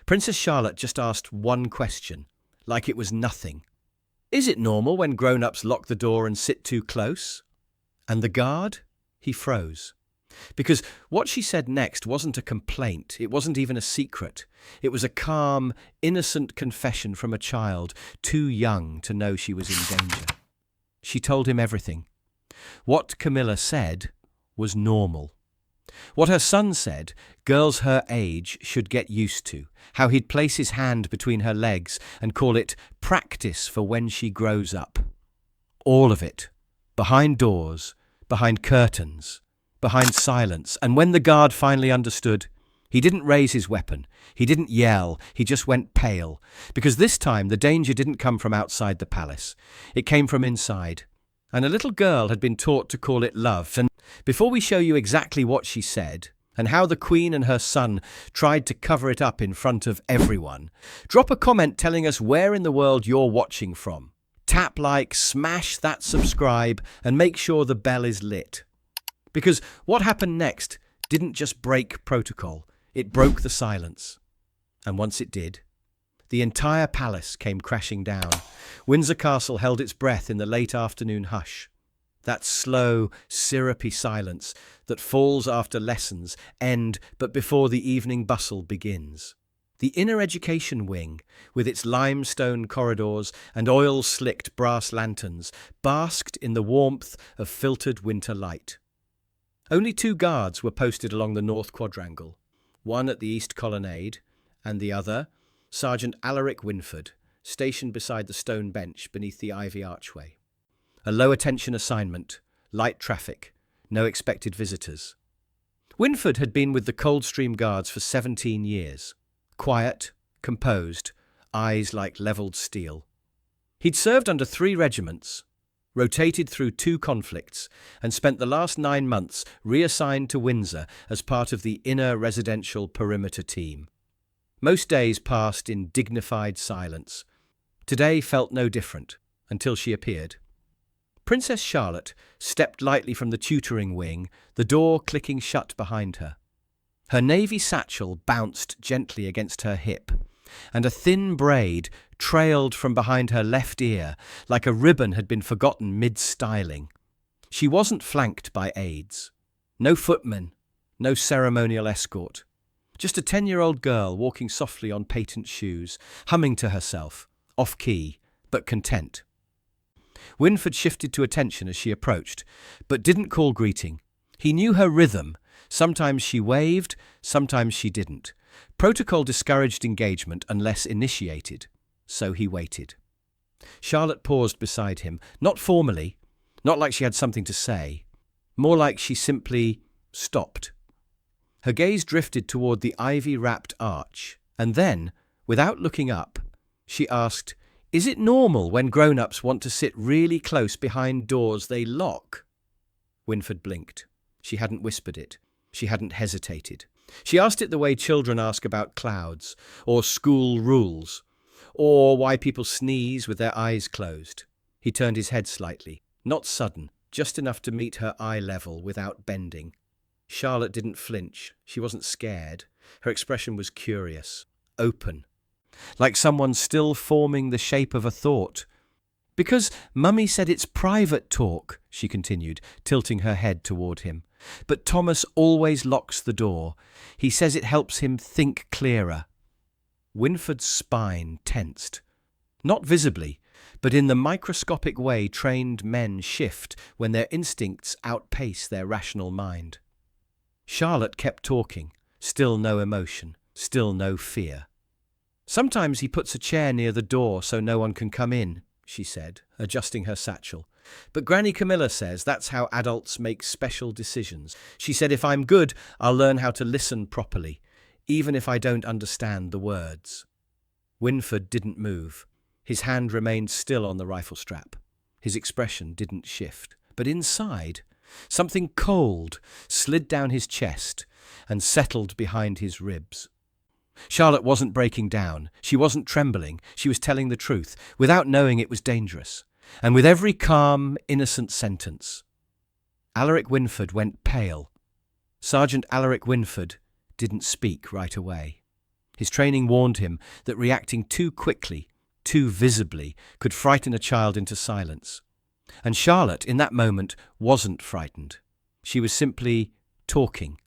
Princess Charlotte just asked one question, like it was nothing. Is it normal when grown-ups lock the door and sit too close? And the guard? He froze. Because what she said next wasn't a complaint, it wasn't even a secret. It was a calm, innocent confession from a child too young to know she was in danger. She told him everything. What Camilla said was normal. What her son said, girls her age should get used to, how he'd place his hand between her legs and call it practice for when she grows up. All of it, behind doors, behind curtains, behind silence, and when the guard finally understood, he didn't raise his weapon, he didn't yell, he just went pale, because this time the danger didn't come from outside the palace, it came from inside. And a little girl had been taught to call it love. And before we show you exactly what she said, and how the Queen and her son tried to cover it up in front of everyone, drop a comment telling us where in the world you're watching from. Tap like, smash that subscribe, and make sure the bell is lit. Because what happened next didn't just break protocol, it broke the silence. And once it did, the entire palace came crashing down. Windsor Castle held its breath in the late afternoon hush. That slow, syrupy silence that falls after lessons end but before the evening bustle begins. The inner education wing, with its limestone corridors and oil-slicked brass lanterns, basked in the warmth of filtered winter light. Only 2 guards were posted along the north quadrangle, one at the east colonnade, and the other, Sergeant Alaric Wynford, stationed beside the stone bench beneath the ivy archway. A low-attention assignment, light traffic, no expected visitors. Wynford had been with the Coldstream Guards for 17 years. Quiet, composed, eyes like levelled steel. He'd served under 3 regiments, rotated through 2 conflicts, and spent the last 9 months reassigned to Windsor as part of the inner residential perimeter team. Most days passed in dignified silence. Today felt no different, until she appeared. Princess Charlotte stepped lightly from the tutoring wing, the door clicking shut behind her. Her navy satchel bounced gently against her hip, and a thin braid trailed from behind her left ear like a ribbon had been forgotten mid-styling. She wasn't flanked by aides. No footmen, no ceremonial escort. Just a 10-year-old girl walking softly on patent shoes, humming to herself, off-key, but content. Wynford shifted to attention as she approached, but didn't call greeting. He knew her rhythm. Sometimes she waved, sometimes she didn't. Protocol discouraged engagement unless initiated, so he waited. Charlotte paused beside him, not formally, not like she had something to say, more like she simply stopped. Her gaze drifted toward the ivy-wrapped arch, and then, without looking up, she asked, "Is it normal when grown-ups want to sit really close behind doors they lock?" Wynford blinked. She hadn't whispered it. She hadn't hesitated. She asked it the way children ask about clouds, or school rules, or why people sneeze with their eyes closed. He turned his head slightly, not sudden, just enough to meet her eye level without bending. Charlotte didn't flinch. She wasn't scared. Her expression was curious, open, like someone still forming the shape of a thought. "Because Mummy said it's private talk," she continued, tilting her head toward him. "But Thomas always locks the door. He says it helps him think clearer." Wynford's spine tensed. Not visibly, but in the microscopic way trained men shift when their instincts outpace their rational mind. Charlotte kept talking, still no emotion, still no fear. "Sometimes he puts a chair near the door so no one can come in," she said, adjusting her satchel. "But Granny Camilla says that's how adults make special decisions. She said if I'm good, I'll learn how to listen properly, even if I don't understand the words." Wynford didn't move. His hand remained still on the rifle strap. His expression didn't shift. But inside, something cold slid down his chest and settled behind his ribs. Charlotte wasn't breaking down. She wasn't trembling. She was telling the truth, without knowing it was dangerous. And with every calm, innocent sentence, Alaric Wynford went pale. Sergeant Alaric Wynford didn't speak right away. His training warned him that reacting too quickly, too visibly, could frighten a child into silence. And Charlotte, in that moment, wasn't frightened. She was simply talking,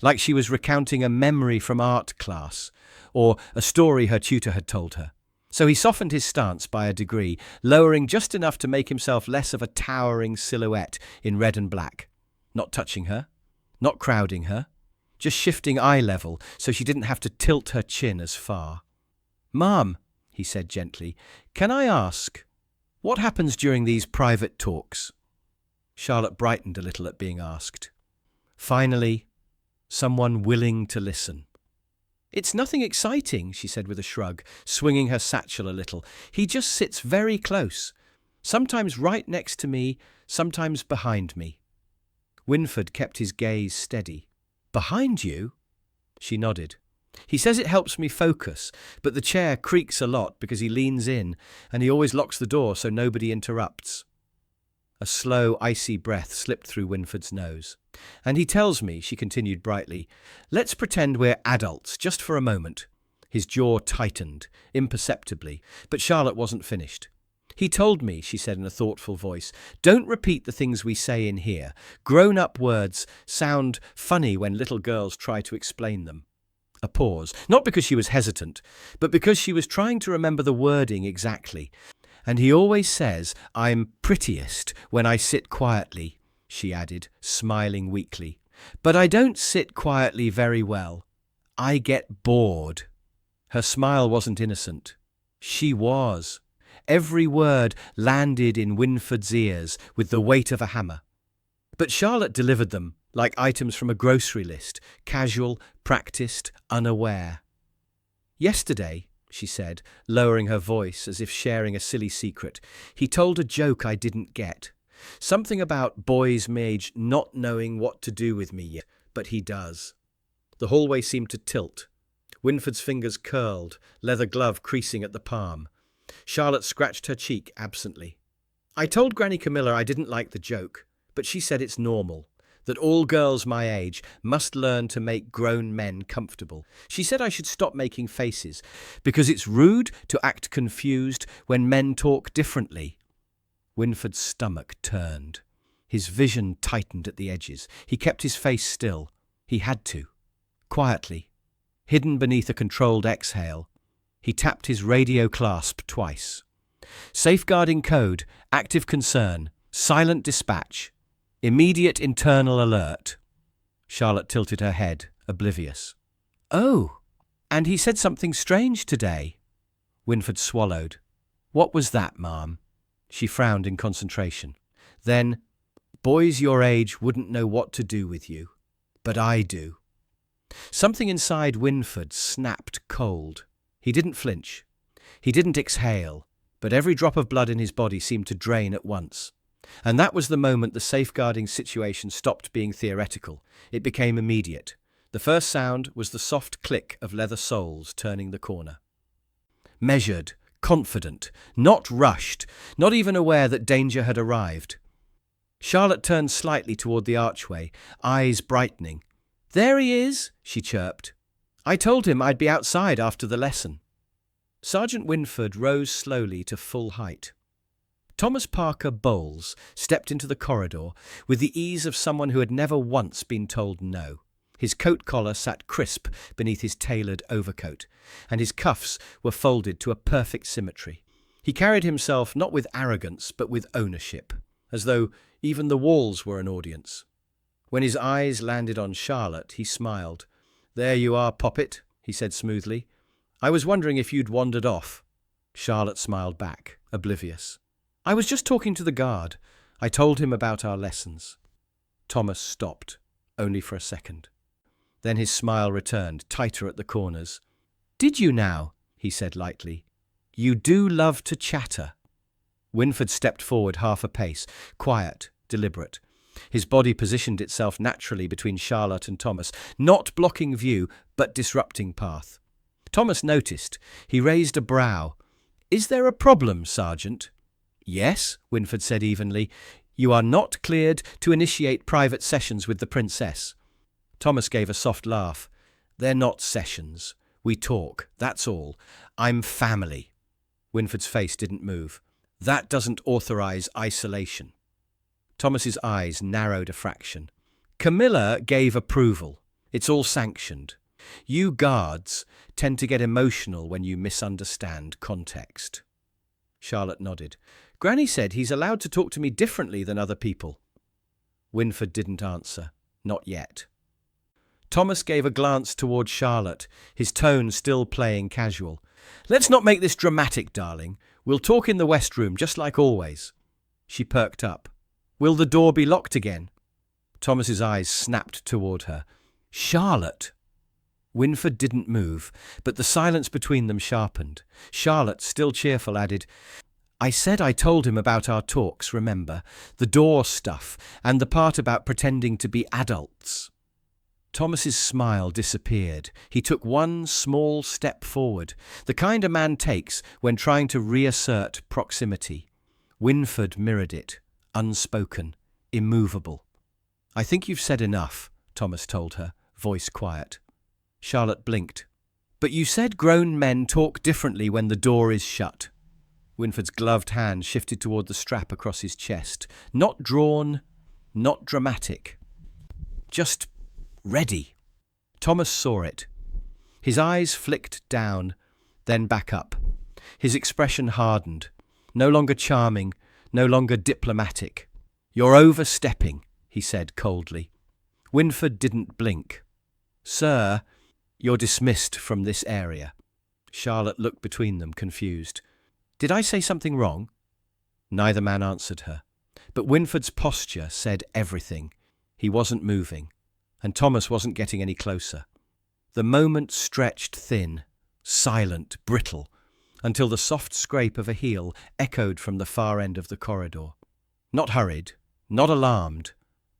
like she was recounting a memory from art class, or a story her tutor had told her. So he softened his stance by a degree, lowering just enough to make himself less of a towering silhouette in red and black. Not touching her, not crowding her, just shifting eye level so she didn't have to tilt her chin as far. "Mom," he said gently, "can I ask, what happens during these private talks?" Charlotte brightened a little at being asked. Finally, someone willing to listen. "It's nothing exciting," she said with a shrug, swinging her satchel a little. "He just sits very close, sometimes right next to me, sometimes behind me." Wynford kept his gaze steady. "Behind you?" She nodded. "He says it helps me focus, but the chair creaks a lot because he leans in, and he always locks the door so nobody interrupts." A slow, icy breath slipped through Wynford's nose. "And he tells me," she continued brightly, "let's pretend we're adults, just for a moment." His jaw tightened, imperceptibly, but Charlotte wasn't finished. "He told me," she said in a thoughtful voice, "don't repeat the things we say in here. Grown-up words sound funny when little girls try to explain them." A pause, not because she was hesitant, but because she was trying to remember the wording exactly. "And he always says I'm prettiest when I sit quietly," she added, smiling weakly. "But I don't sit quietly very well. I get bored." Her smile wasn't innocent. She was. Every word landed in Wynford's ears with the weight of a hammer. But Charlotte delivered them like items from a grocery list, casual, practiced, unaware. "Yesterday," she said, lowering her voice as if sharing a silly secret, "he told a joke I didn't get. Something about boys my age not knowing what to do with me yet, but he does." The hallway seemed to tilt. Wynford's fingers curled, leather glove creasing at the palm. Charlotte scratched her cheek absently. "I told Granny Camilla I didn't like the joke, but she said it's normal, that all girls my age must learn to make grown men comfortable. She said I should stop making faces, because it's rude to act confused when men talk differently." Wynford's stomach turned. His vision tightened at the edges. He kept his face still. He had to. Quietly, hidden beneath a controlled exhale, he tapped his radio clasp twice. "Safeguarding code, active concern, silent dispatch, immediate internal alert." Charlotte tilted her head, oblivious. "Oh, and he said something strange today." Wynford swallowed. "What was that, Ma'am?" She frowned in concentration. Then, "Boys your age wouldn't know what to do with you, but I do." Something inside Wynford snapped cold. He didn't flinch. He didn't exhale, but every drop of blood in his body seemed to drain at once. And that was the moment the safeguarding situation stopped being theoretical. It became immediate. The first sound was the soft click of leather soles turning the corner. Measured, confident, not rushed, not even aware that danger had arrived. Charlotte turned slightly toward the archway, eyes brightening. "There he is," she chirped. "I told him I'd be outside after the lesson." Sergeant Wynford rose slowly to full height. Thomas Parker Bowles stepped into the corridor with the ease of someone who had never once been told no. His coat collar sat crisp beneath his tailored overcoat, and his cuffs were folded to a perfect symmetry. He carried himself not with arrogance but with ownership, as though even the walls were an audience. When his eyes landed on Charlotte, he smiled. "There you are, Poppet," he said smoothly. "I was wondering if you'd wandered off." Charlotte smiled back, oblivious. "I was just talking to the guard. I told him about our lessons." Thomas stopped, only for a second. Then his smile returned, tighter at the corners. "Did you now?" he said lightly. "You do love to chatter." Wynford stepped forward half a pace, quiet, deliberate. His body positioned itself naturally between Charlotte and Thomas, not blocking view, but disrupting path. Thomas noticed. He raised a brow. "Is there a problem, Sergeant?" "Yes," Wynford said evenly. "You are not cleared to initiate private sessions with the Princess." Thomas gave a soft laugh. "They're not sessions. We talk, that's all. I'm family. Wynford's face didn't move. That doesn't authorize isolation. Thomas's eyes narrowed a fraction. Camilla gave approval. It's all sanctioned. You guards tend to get emotional when you misunderstand context. Charlotte nodded. Granny said he's allowed to talk to me differently than other people. Wynford didn't answer. Not yet. Thomas gave a glance toward Charlotte, his tone still playing casual. Let's not make this dramatic, darling. We'll talk in the West Room, just like always. She perked up. Will the door be locked again? Thomas's eyes snapped toward her. Charlotte! Wynford didn't move, but the silence between them sharpened. Charlotte, still cheerful, added, I said I told him about our talks, remember? The door stuff, and the part about pretending to be adults. Thomas's smile disappeared. He took one small step forward, the kind a man takes when trying to reassert proximity. Wynford mirrored it, unspoken, immovable. I think you've said enough, Thomas told her, voice quiet. Charlotte blinked. But you said grown men talk differently when the door is shut. Wynford's gloved hand shifted toward the strap across his chest. Not drawn, not dramatic. Just ready. Thomas saw it. His eyes flicked down, then back up. His expression hardened. No longer charming, no longer diplomatic. You're overstepping, he said coldly. Wynford didn't blink. Sir, you're dismissed from this area. Charlotte looked between them, confused. Did I say something wrong? Neither man answered her. But Wynford's posture said everything. He wasn't moving, and Thomas wasn't getting any closer. The moment stretched thin, silent, brittle, until the soft scrape of a heel echoed from the far end of the corridor. Not hurried, not alarmed,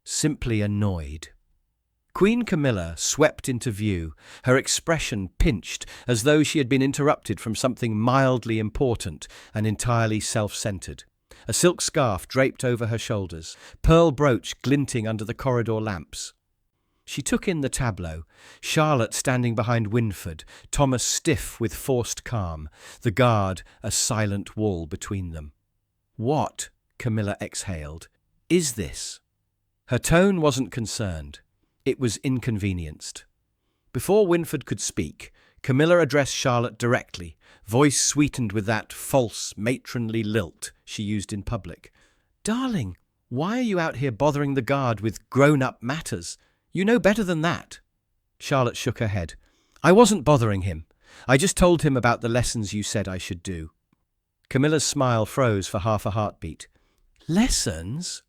simply annoyed. Queen Camilla swept into view, her expression pinched as though she had been interrupted from something mildly important and entirely self-centered. A silk scarf draped over her shoulders, pearl brooch glinting under the corridor lamps. She took in the tableau, Charlotte standing behind Wynford, Thomas stiff with forced calm, the guard a silent wall between them. What, Camilla exhaled, is this? Her tone wasn't concerned. It was inconvenienced. Before Wynford could speak, Camilla addressed Charlotte directly, voice sweetened with that false, matronly lilt she used in public. Darling, why are you out here bothering the guard with grown-up matters? You know better than that. Charlotte shook her head. I wasn't bothering him. I just told him about the lessons you said I should do. Camilla's smile froze for half a heartbeat. Lessons?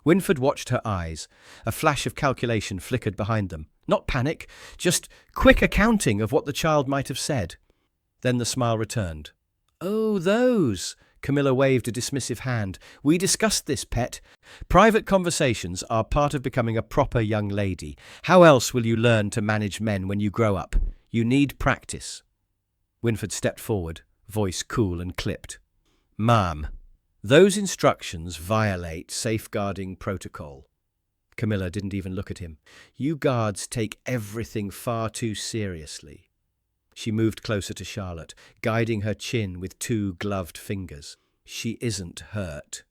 Wynford watched her eyes. A flash of calculation flickered behind them. Not panic, just quick accounting of what the child might have said. Then the smile returned. Oh, those! Camilla waved a dismissive hand. We discussed this, pet. Private conversations are part of becoming a proper young lady. How else will you learn to manage men when you grow up? You need practice. Wynford stepped forward, voice cool and clipped. Ma'am, those instructions violate safeguarding protocol. Camilla didn't even look at him. You guards take everything far too seriously. She moved closer to Charlotte, guiding her chin with two gloved fingers. She isn't hurt.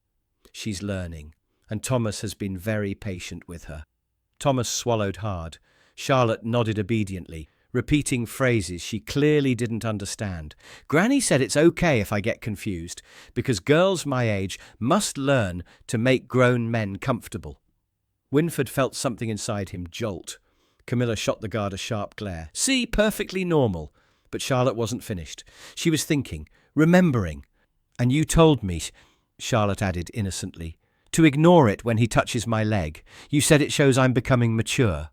She's learning, and Thomas has been very patient with her. Thomas swallowed hard. Charlotte nodded obediently, repeating phrases she clearly didn't understand. Granny said it's okay if I get confused, because girls my age must learn to make grown men comfortable. Wynford felt something inside him jolt. Camilla shot the guard a sharp glare. See, perfectly normal. But Charlotte wasn't finished. She was thinking, remembering. And you told me, Charlotte added innocently, to ignore it when he touches my leg. You said it shows I'm becoming mature.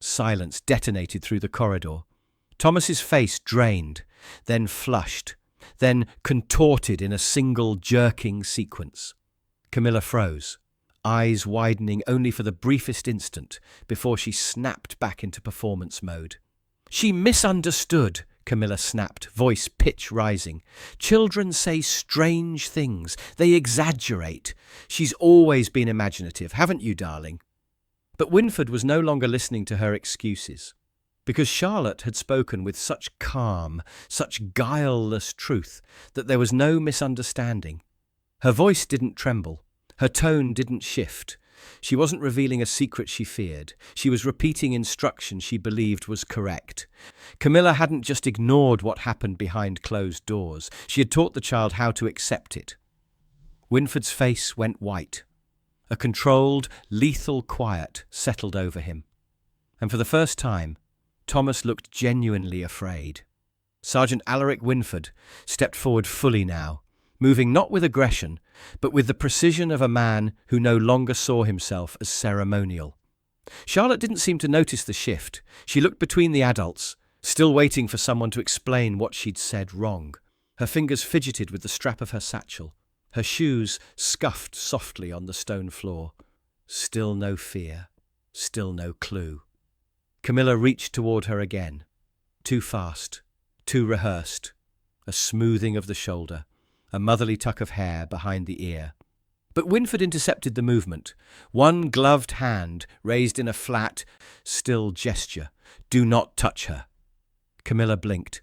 Silence detonated through the corridor. Thomas's face drained, then flushed, then contorted in a single jerking sequence. Camilla froze, eyes widening only for the briefest instant before she snapped back into performance mode. She misunderstood, Camilla snapped, voice pitch rising. Children say strange things. They exaggerate. She's always been imaginative, haven't you, darling? But Wynford was no longer listening to her excuses. because Charlotte had spoken with such calm, such guileless truth that there was no misunderstanding. Her voice didn't tremble. Her tone didn't shift. She wasn't revealing a secret she feared. She was repeating instruction she believed was correct. Camilla hadn't just ignored what happened behind closed doors. She had taught the child how to accept it. Wynford's face went white. A controlled, lethal quiet settled over him. And for the first time, Thomas looked genuinely afraid. Sergeant Alaric Wynford stepped forward fully now, moving not with aggression, but with the precision of a man who no longer saw himself as ceremonial. Charlotte didn't seem to notice the shift. She looked between the adults, still waiting for someone to explain what she'd said wrong. Her fingers fidgeted with the strap of her satchel. Her shoes scuffed softly on the stone floor. Still no fear. Still no clue. Camilla reached toward her again. Too fast. Too rehearsed. A smoothing of the shoulder. A motherly tuck of hair behind the ear. But Wynford intercepted the movement. One gloved hand raised in a flat, still gesture. Do not touch her. Camilla blinked.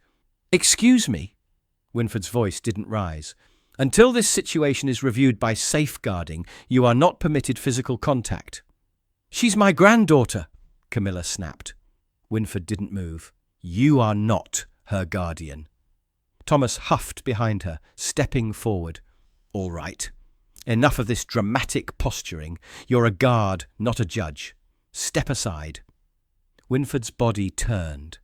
Excuse me? Wynford's voice didn't rise. Until this situation is reviewed by safeguarding, you are not permitted physical contact. She's my granddaughter, Camilla snapped. Wynford didn't move. You are not her guardian. Thomas huffed behind her, stepping forward. All right. Enough of this dramatic posturing. You're a guard, not a judge. Step aside. Wynford's body turned.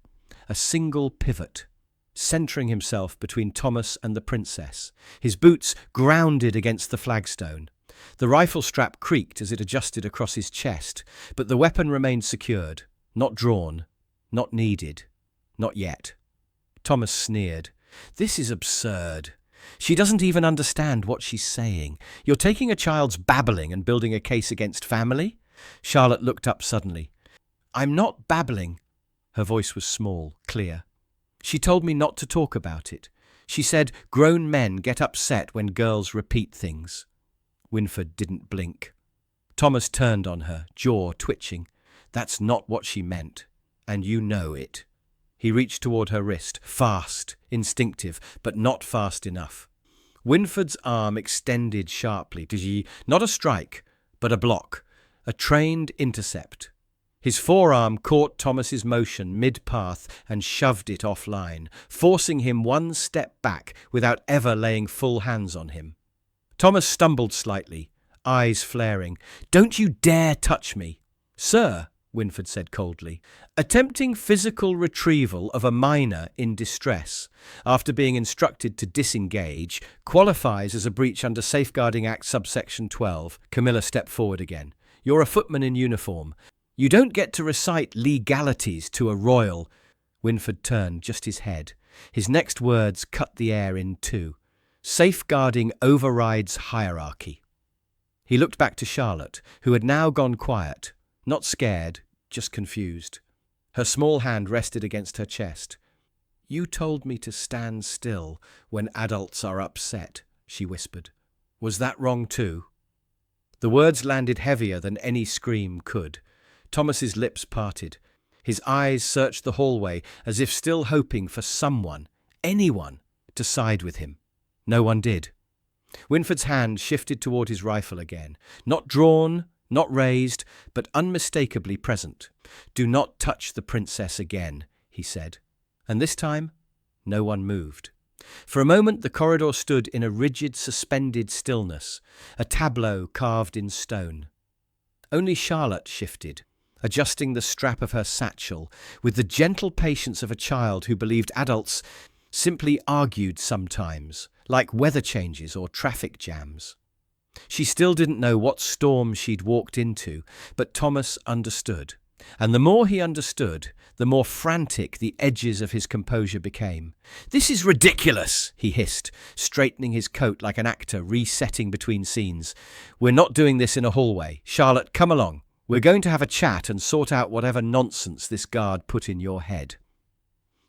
A single pivot, centering himself between Thomas and the princess. His boots grounded against the flagstone. The rifle strap creaked as it adjusted across his chest, but the weapon remained secured, not drawn, not needed, not yet. Thomas sneered. This is absurd. She doesn't even understand what she's saying. You're taking a child's babbling and building a case against family? Charlotte looked up suddenly. I'm not babbling. Her voice was small, clear. She told me not to talk about it. She said grown men get upset when girls repeat things. Wynford didn't blink. Thomas turned on her, jaw twitching. That's not what she meant, and you know it. He reached toward her wrist, fast, instinctive, but not fast enough. Wynford's arm extended sharply. Not a strike, but a block, a trained intercept. His forearm caught Thomas's motion mid-path and shoved it offline, forcing him one step back without ever laying full hands on him. Thomas stumbled slightly, eyes flaring. Don't you dare touch me. Sir, Wynford said coldly, attempting physical retrieval of a minor in distress after being instructed to disengage qualifies as a breach under Safeguarding Act subsection 12. Camilla stepped forward again. You're a footman in uniform. You don't get to recite legalities to a royal. Wynford turned just his head. His next words cut the air in two. Safeguarding overrides hierarchy. He looked back to Charlotte, who had now gone quiet, not scared, just confused. Her small hand rested against her chest. You told me to stand still when adults are upset, she whispered. Was that wrong too? The words landed heavier than any scream could. Thomas's lips parted. His eyes searched the hallway as if still hoping for someone, anyone, to side with him. No one did. Wynford's hand shifted toward his rifle again. Not drawn, not raised, but unmistakably present. Do not touch the princess again, he said. And this time, no one moved. For a moment the corridor stood in a rigid, suspended stillness, a tableau carved in stone. Only Charlotte shifted, adjusting the strap of her satchel with the gentle patience of a child who believed adults simply argued sometimes, like weather changes or traffic jams. She still didn't know what storm she'd walked into, but Thomas understood. And the more he understood, the more frantic the edges of his composure became. This is ridiculous, he hissed, straightening his coat like an actor resetting between scenes. We're not doing this in a hallway. Charlotte, come along. We're going to have a chat and sort out whatever nonsense this guard put in your head.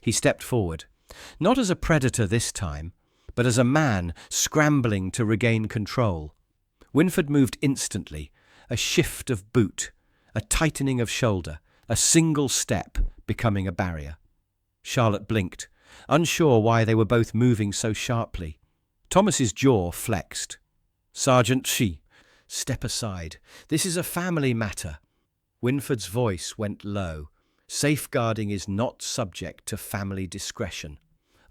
He stepped forward, not as a predator this time, but as a man scrambling to regain control. Wynford moved instantly, a shift of boot, a tightening of shoulder, a single step becoming a barrier. Charlotte blinked, unsure why they were both moving so sharply. Thomas's jaw flexed. "Sergeant, step aside. This is a family matter." Wynford's voice went low. "Safeguarding is not subject to family discretion."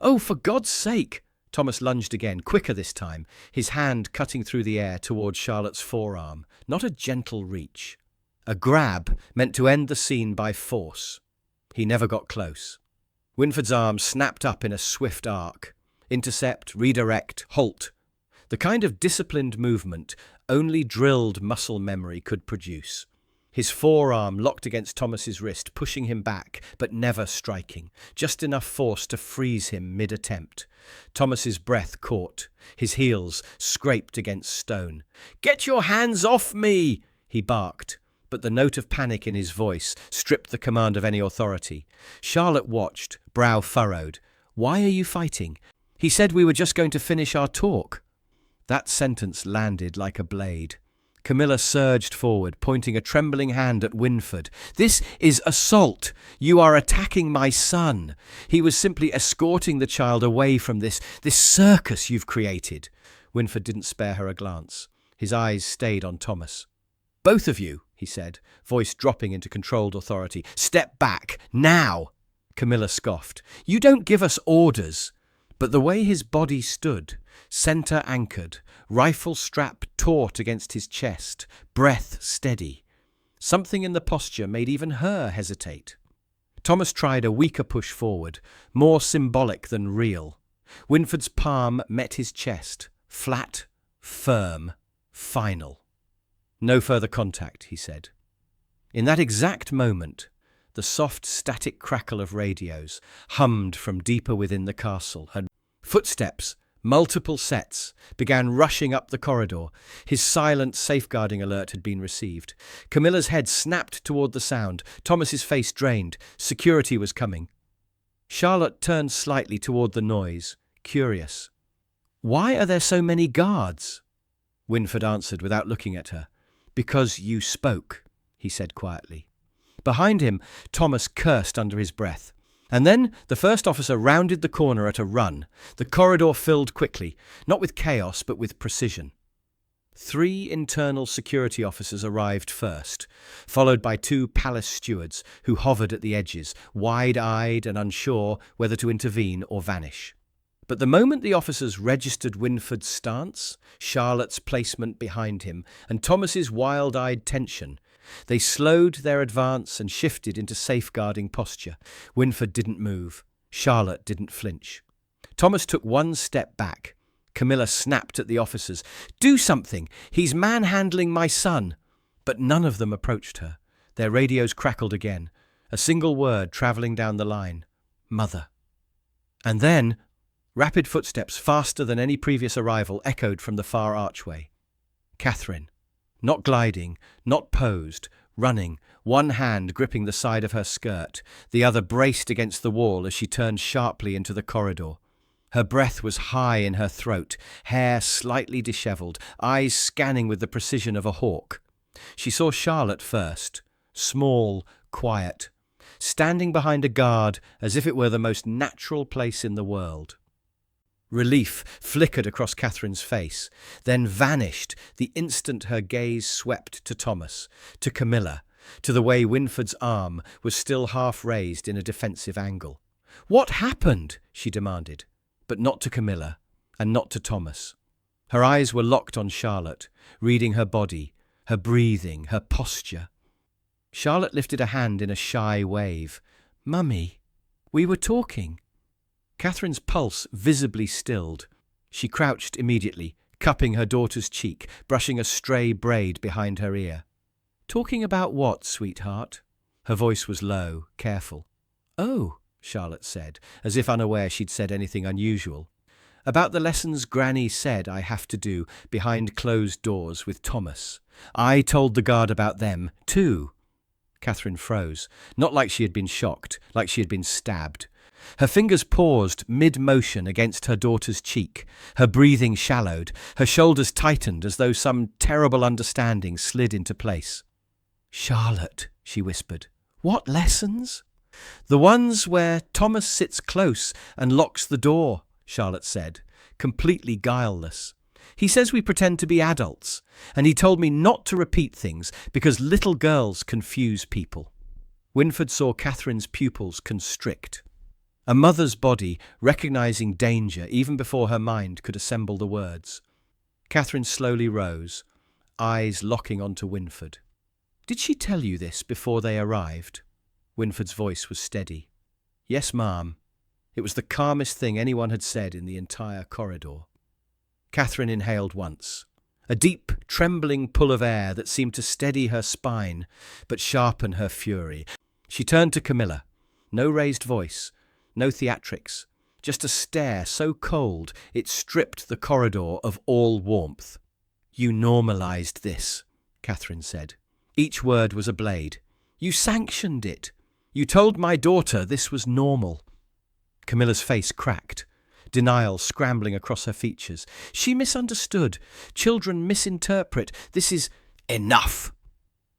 "Oh, for God's sake!" Thomas lunged again, quicker this time, his hand cutting through the air towards Charlotte's forearm, not a gentle reach. A grab meant to end the scene by force. He never got close. Wynford's arm snapped up in a swift arc. Intercept, redirect, halt. The kind of disciplined movement only drilled muscle memory could produce. His forearm locked against Thomas's wrist, pushing him back, but never striking, just enough force to freeze him mid-attempt. Thomas's breath caught. His heels scraped against stone. "Get your hands off me!" he barked, but the note of panic in his voice stripped the command of any authority. Charlotte watched, brow furrowed. "Why are you fighting? He said we were just going to finish our talk." That sentence landed like a blade. Camilla surged forward, pointing a trembling hand at Wynford. "This is assault. You are attacking my son. He was simply escorting the child away from this circus you've created." Wynford didn't spare her a glance. His eyes stayed on Thomas. "Both of you," he said, voice dropping into controlled authority. "Step back, now!" Camilla scoffed. "You don't give us orders." But the way his body stood, centre anchored, rifle strap taut against his chest, breath steady. Something in the posture made even her hesitate. Thomas tried a weaker push forward, more symbolic than real. Wynford's palm met his chest, flat, firm, final. "No further contact," he said. In that exact moment, the soft static crackle of radios hummed from deeper within the castle, and footsteps, multiple sets, began rushing up the corridor. His silent safeguarding alert had been received. Camilla's head snapped toward the sound. Thomas's face drained. Security was coming. Charlotte turned slightly toward the noise, curious. "Why are there so many guards?" Wynford answered without looking at her. "Because you spoke," he said quietly. Behind him, Thomas cursed under his breath. And then the first officer rounded the corner at a run. The corridor filled quickly, not with chaos but with precision. 3 internal security officers arrived first, followed by 2 palace stewards who hovered at the edges, wide-eyed and unsure whether to intervene or vanish. But the moment the officers registered Wynford's stance, Charlotte's placement behind him, and Thomas's wild-eyed tension, they slowed their advance and shifted into safeguarding posture. Wynford didn't move. Charlotte didn't flinch. Thomas took one step back. Camilla snapped at the officers. "Do something! He's manhandling my son!" But none of them approached her. Their radios crackled again. A single word travelling down the line. "Mother." And then, rapid footsteps, faster than any previous arrival, echoed from the far archway. Catherine. Not gliding, not posed, running, one hand gripping the side of her skirt, the other braced against the wall as she turned sharply into the corridor. Her breath was high in her throat, hair slightly dishevelled, eyes scanning with the precision of a hawk. She saw Charlotte first, small, quiet, standing behind a guard as if it were the most natural place in the world. Relief flickered across Catherine's face, then vanished the instant her gaze swept to Thomas, to Camilla, to the way Wynford's arm was still half raised in a defensive angle. "What happened?" she demanded, but not to Camilla, and not to Thomas. Her eyes were locked on Charlotte, reading her body, her breathing, her posture. Charlotte lifted a hand in a shy wave. "Mummy, we were talking." Catherine's pulse visibly stilled. She crouched immediately, cupping her daughter's cheek, brushing a stray braid behind her ear. "Talking about what, sweetheart?" Her voice was low, careful. "Oh," Charlotte said, as if unaware she'd said anything unusual. "About the lessons Granny said I have to do behind closed doors with Thomas. I told the guard about them, too." Catherine froze, not like she had been shocked, like she had been stabbed. Her fingers paused mid-motion against her daughter's cheek. Her breathing shallowed. Her shoulders tightened as though some terrible understanding slid into place. "Charlotte," she whispered. What lessons? The ones where Thomas sits close and locks the door, Charlotte said, completely guileless. He says we pretend to be adults, and he told me not to repeat things because little girls confuse people. Wynford saw Catherine's pupils constrict. A mother's body recognizing danger even before her mind could assemble the words. Catherine slowly rose, eyes locking onto Wynford. Did she tell you this before they arrived? Wynford's voice was steady. Yes, ma'am. It was the calmest thing anyone had said in the entire corridor. Catherine inhaled once, a deep, trembling pull of air that seemed to steady her spine but sharpen her fury. She turned to Camilla. No raised voice, no theatrics, just a stare so cold it stripped the corridor of all warmth. You normalized this, Catherine said. Each word was a blade. You sanctioned it. You told my daughter this was normal. Camilla's face cracked, denial scrambling across her features. She misunderstood. Children misinterpret. This is enough.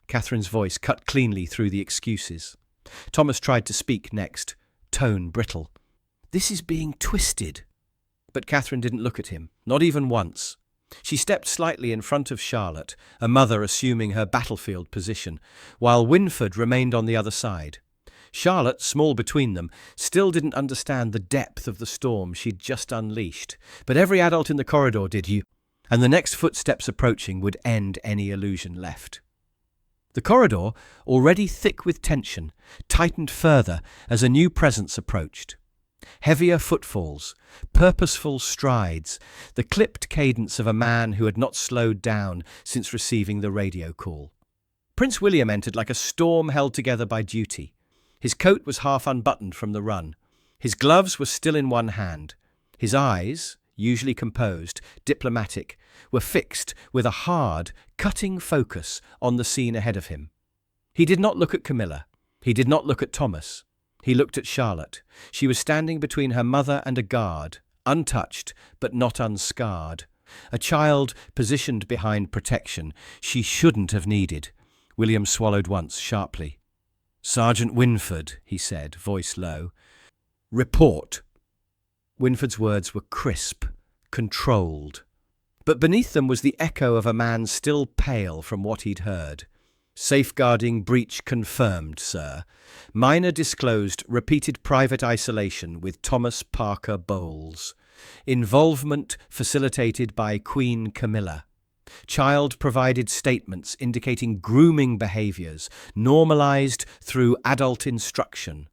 Catherine's voice cut cleanly through the excuses. Thomas tried to speak next, tone brittle. This is being twisted. But Catherine didn't look at him, not even once. She stepped slightly in front of Charlotte, a mother assuming her battlefield position, while Wynford remained on the other side. Charlotte, small between them, still didn't understand the depth of the storm she'd just unleashed, but every adult in the corridor did, and the next footsteps approaching would end any illusion left. The corridor, already thick with tension, tightened further as a new presence approached. Heavier footfalls, purposeful strides, the clipped cadence of a man who had not slowed down since receiving the radio call. Prince William entered like a storm held together by duty. His coat was half unbuttoned from the run. His gloves were still in one hand. His eyes, usually composed, diplomatic, were fixed with a hard, cutting focus on the scene ahead of him. He did not look at Camilla. He did not look at Thomas. He looked at Charlotte. She was standing between her mother and a guard, untouched but not unscarred. A child positioned behind protection she shouldn't have needed. William swallowed once, sharply. Sergeant Wynford, he said, voice low. Report. Wynford's words were crisp, controlled. But beneath them was the echo of a man still pale from what he'd heard. Safeguarding breach confirmed, sir. Minor disclosed repeated private isolation with Thomas Parker Bowles. Involvement facilitated by Queen Camilla. Child provided statements indicating grooming behaviours, normalized through adult instruction.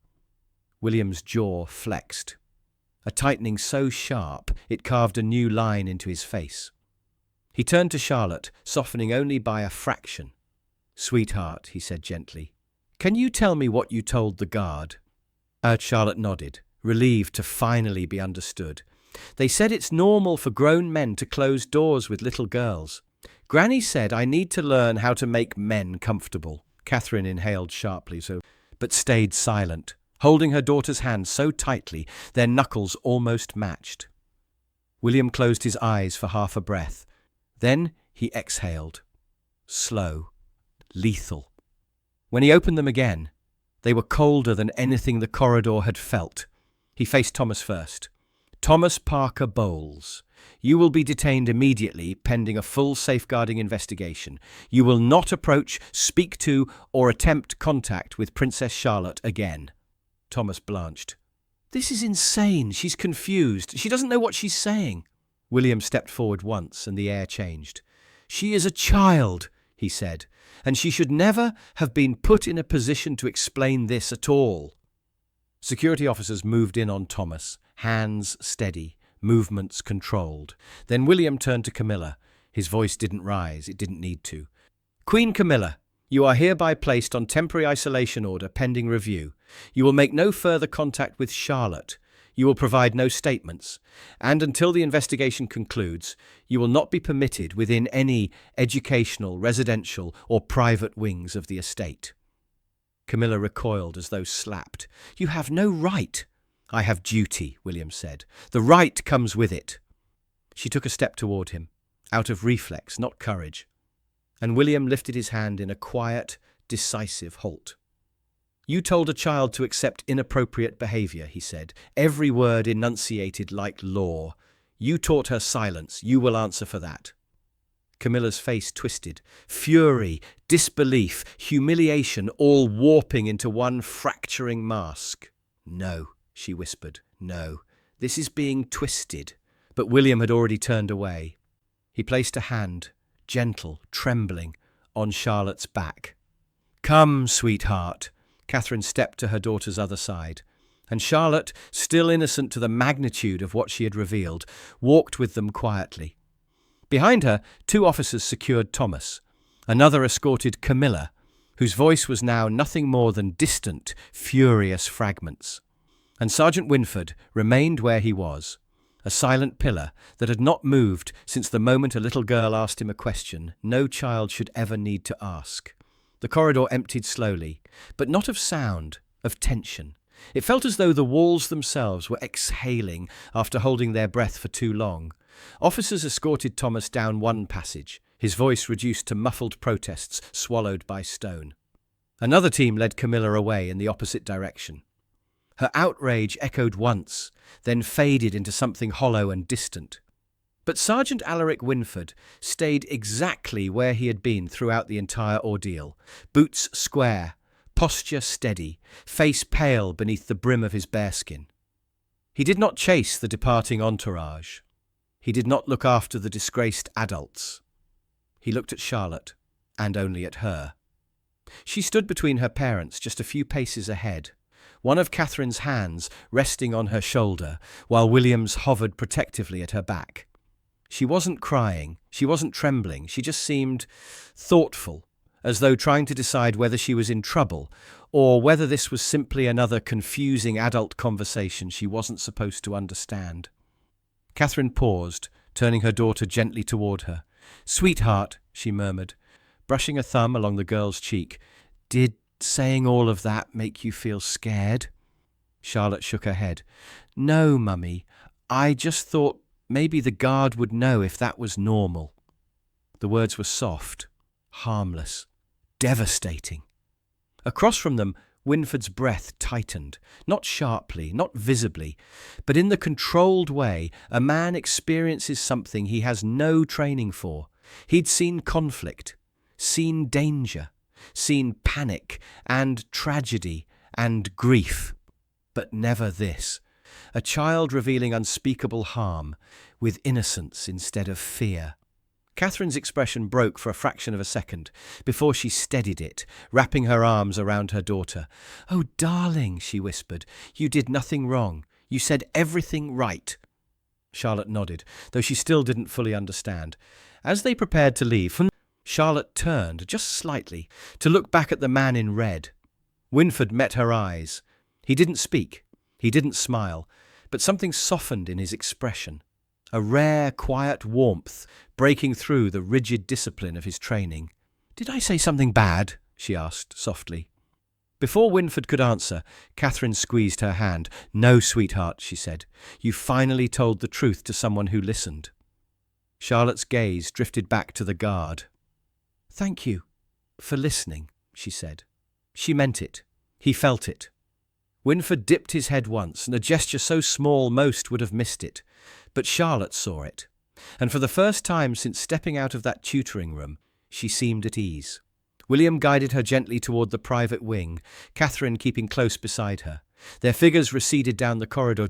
William's jaw flexed. A tightening so sharp it carved a new line into his face. He turned to Charlotte, softening only by a fraction. Sweetheart, he said gently, can you tell me what you told the guard? Charlotte nodded, relieved to finally be understood. They said it's normal for grown men to close doors with little girls. Granny said I need to learn how to make men comfortable. Catherine inhaled sharply, but stayed silent, holding her daughter's hand so tightly their knuckles almost matched. William closed his eyes for half a breath. Then he exhaled. Slow. Lethal. When he opened them again, they were colder than anything the corridor had felt. He faced Thomas first. Thomas Parker Bowles, you will be detained immediately pending a full safeguarding investigation. You will not approach, speak to, or attempt contact with Princess Charlotte again. Thomas blanched. This is insane. She's confused. She doesn't know what she's saying. William stepped forward once and the air changed. She is a child, he said, and she should never have been put in a position to explain this at all. Security officers moved in on Thomas, hands steady, movements controlled. Then William turned to Camilla. His voice didn't rise, it didn't need to. Queen Camilla, you are hereby placed on temporary isolation order pending review. You will make no further contact with Charlotte. You will provide no statements, and until the investigation concludes, you will not be permitted within any educational, residential, or private wings of the estate. Camilla recoiled as though slapped. You have no right. I have duty, William said. The right comes with it. She took a step toward him, out of reflex, not courage, and William lifted his hand in a quiet, decisive halt. You told a child to accept inappropriate behavior, he said, every word enunciated like law. You taught her silence. You will answer for that. Camilla's face twisted. Fury, disbelief, humiliation, all warping into one fracturing mask. No, she whispered. No, this is being twisted. But William had already turned away. He placed a hand, gentle, trembling, on Charlotte's back. Come, sweetheart. Catherine stepped to her daughter's other side, and Charlotte, still innocent to the magnitude of what she had revealed, walked with them quietly. Behind her, 2 officers secured Thomas. Another escorted Camilla, whose voice was now nothing more than distant, furious fragments. And Sergeant Wynford remained where he was, a silent pillar that had not moved since the moment a little girl asked him a question no child should ever need to ask. The corridor emptied slowly, but not of sound, of tension. It felt as though the walls themselves were exhaling after holding their breath for too long. Officers escorted Thomas down one passage, his voice reduced to muffled protests swallowed by stone. Another team led Camilla away in the opposite direction. Her outrage echoed once, then faded into something hollow and distant. But Sergeant Alaric Wynford stayed exactly where he had been throughout the entire ordeal, boots square, posture steady, face pale beneath the brim of his bearskin. He did not chase the departing entourage. He did not look after the disgraced adults. He looked at Charlotte, and only at her. She stood between her parents just a few paces ahead, one of Catherine's hands resting on her shoulder, while William's hovered protectively at her back. She wasn't crying, she wasn't trembling, she just seemed thoughtful, as though trying to decide whether she was in trouble, or whether this was simply another confusing adult conversation she wasn't supposed to understand. Catherine paused, turning her daughter gently toward her. "Sweetheart," she murmured, brushing a thumb along the girl's cheek, "did saying all of that make you feel scared?" Charlotte shook her head. "No, Mummy, I just thought maybe the guard would know if that was normal." The words were soft, harmless, devastating. Across from them, Wynford's breath tightened, not sharply, not visibly, but in the controlled way a man experiences something he has no training for. He'd seen conflict, seen danger, seen panic and tragedy and grief, but never this. A child revealing unspeakable harm, with innocence instead of fear. Catherine's expression broke for a fraction of a second, before she steadied it, wrapping her arms around her daughter. "Oh, darling," she whispered, "you did nothing wrong. You said everything right." Charlotte nodded, though she still didn't fully understand. As they prepared to leave, Charlotte turned, just slightly, to look back at the man in red. Wynford met her eyes. He didn't speak. He didn't smile, but something softened in his expression. A rare, quiet warmth breaking through the rigid discipline of his training. "Did I say something bad?" she asked softly. Before Wynford could answer, Catherine squeezed her hand. "No, sweetheart," she said. "You finally told the truth to someone who listened." Charlotte's gaze drifted back to the guard. "Thank you for listening," she said. She meant it. He felt it. Wynford dipped his head once, in a gesture so small most would have missed it. But Charlotte saw it, and for the first time since stepping out of that tutoring room, she seemed at ease. William guided her gently toward the private wing, Catherine keeping close beside her. Their figures receded down the corridor,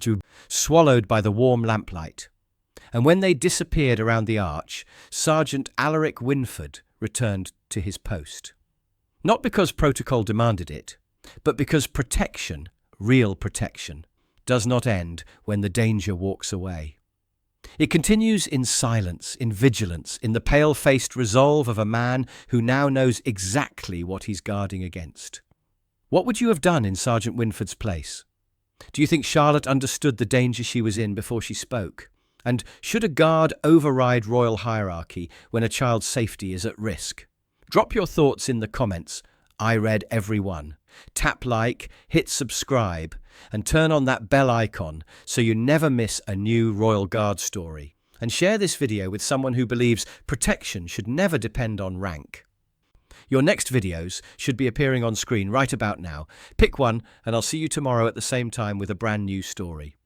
swallowed by the warm lamplight. And when they disappeared around the arch, Sergeant Alaric Wynford returned to his post. Not because protocol demanded it, but because protection, real protection, does not end when the danger walks away. It continues in silence, in vigilance, in the pale-faced resolve of a man who now knows exactly what he's guarding against. What would you have done in Sergeant Wynford's place? Do you think Charlotte understood the danger she was in before she spoke? And should a guard override royal hierarchy when a child's safety is at risk? Drop your thoughts in the comments. I read every one. Tap like, hit subscribe, and turn on that bell icon so you never miss a new Royal Guard story. And share this video with someone who believes protection should never depend on rank. Your next videos should be appearing on screen right about now. Pick one, and I'll see you tomorrow at the same time with a brand new story.